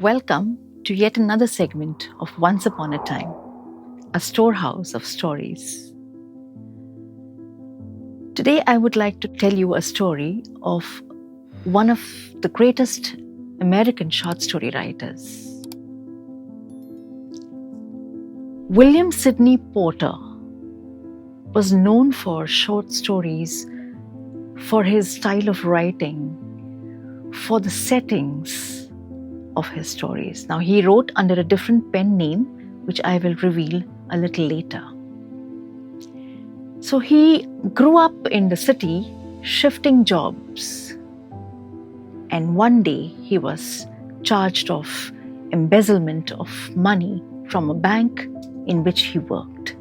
Welcome to yet another segment of Once Upon a Time, a storehouse of stories. Today, I would like to tell you a story of one of the greatest American short story writers. William Sidney Porter was known for short stories, for his style of writing, for the settings of his stories. Now, he wrote under a different pen name, which I will reveal a little later. So he grew up in the city, shifting jobs. And one day he was charged of embezzlement of money from a bank in which he worked.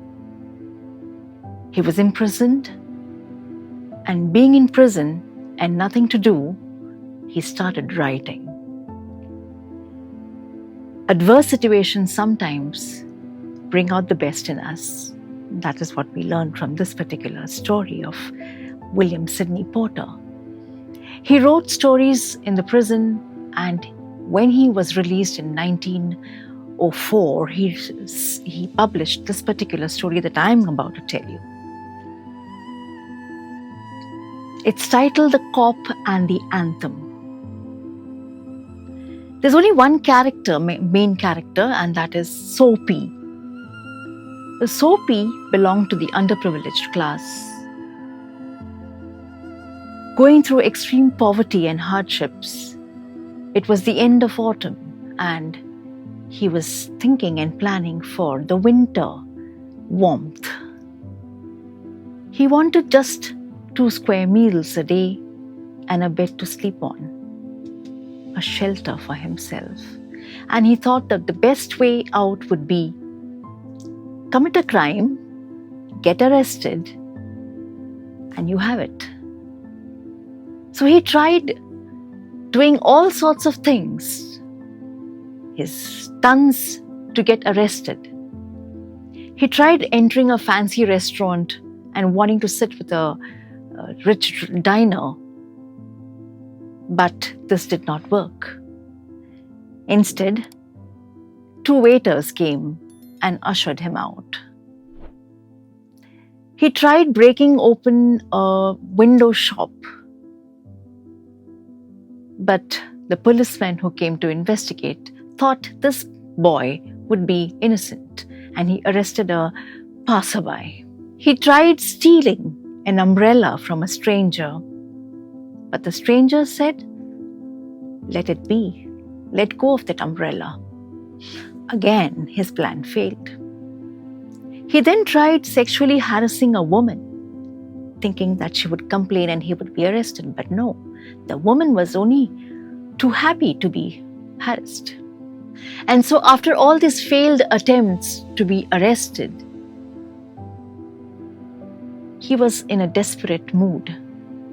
He was imprisoned, and being in prison and nothing to do, he started writing. Adverse situations sometimes bring out the best in us. That is what we learn from this particular story of William Sidney Porter. He wrote stories in the prison, and when he was released in 1904, he published this particular story that I am about to tell you. It's titled The Cop and the Anthem. There's only one main character, and that is Soapy. The Soapy belonged to the underprivileged class. Going through extreme poverty and hardships, it was the end of autumn, and he was thinking and planning for the winter warmth. He wanted just 2 square meals a day and a bed to sleep on, a shelter for himself. And he thought that the best way out would be commit a crime, get arrested, and you have it. So he tried doing all sorts of things. His stunts to get arrested. He tried entering a fancy restaurant and wanting to sit with a rich diner, but this did not work. Instead, 2 waiters came and ushered him out. He tried breaking open a window shop, but the policeman who came to investigate thought this boy would be innocent, and he arrested a passerby. He tried stealing an umbrella from a stranger, but the stranger said, "Let it be. Let go of that umbrella." Again, his plan failed. He then tried sexually harassing a woman, thinking that she would complain and he would be arrested. But no, the woman was only too happy to be harassed. And so after all these failed attempts to be arrested, he was in a desperate mood.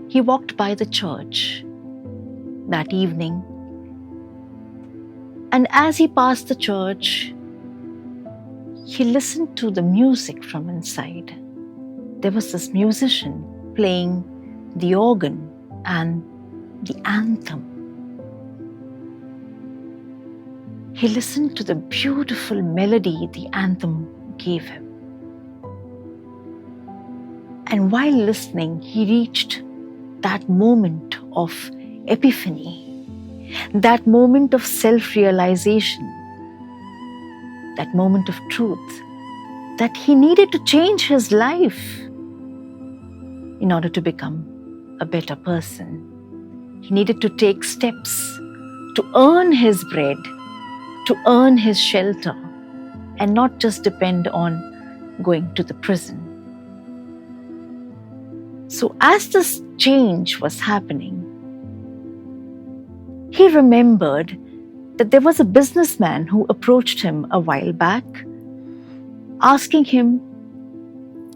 He walked by the church that evening, and as he passed the church, he listened to the music from inside. There was this musician playing the organ and the anthem. He listened to the beautiful melody the anthem gave him. And while listening, he reached that moment of epiphany, that moment of self-realization, that moment of truth, that he needed to change his life in order to become a better person. He needed to take steps to earn his bread, to earn his shelter, and not just depend on going to the prison. So as this change was happening, he remembered that there was a businessman who approached him a while back, asking him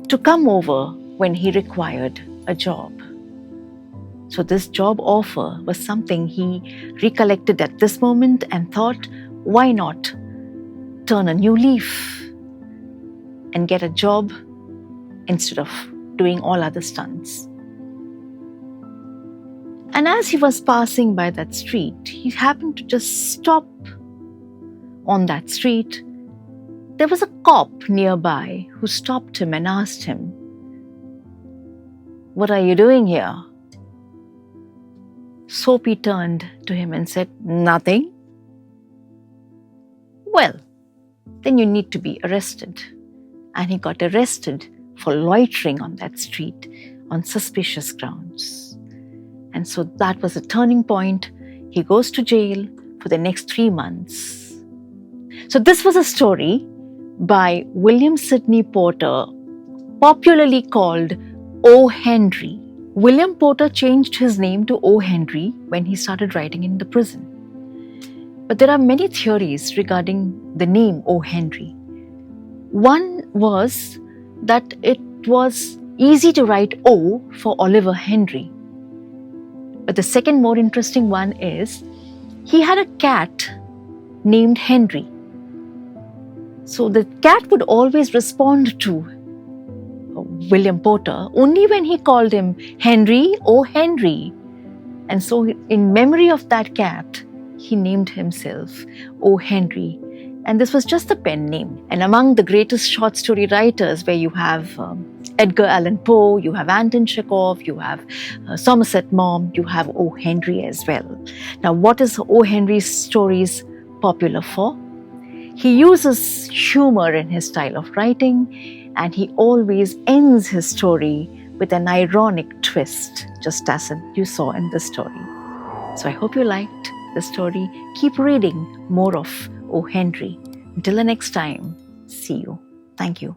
to come over when he required a job. So this job offer was something he recollected at this moment and thought, why not turn a new leaf and get a job instead of doing all other stunts. And as he was passing by that street, he happened to just stop on that street, there was a cop nearby who stopped him and asked him, "What are you doing here?" Soapy turned to him and said, "Nothing." "Well, then you need to be arrested." And he got arrested for loitering on that street on suspicious grounds. And so that was a turning point. He goes to jail for the next 3 months. So this was a story by William Sidney Porter, popularly called O. Henry. William Porter changed his name to O. Henry when he started writing in the prison. But there are many theories regarding the name O. Henry. One was that it was easy to write O for Oliver Henry. But the second more interesting one is he had a cat named Henry. So the cat would always respond to William Porter only when he called him Henry, oh Henry. And so in memory of that cat, he named himself O. Henry. And this was just a pen name. And among the greatest short story writers, where you have Edgar Allan Poe, you have Anton Chekhov, you have Somerset Maugham, you have O. Henry as well. Now, what is O. Henry's stories popular for? He uses humor in his style of writing, and he always ends his story with an ironic twist, just as you saw in the story. So I hope you liked the story. Keep reading more of O. Henry. Until the next time, see you. Thank you.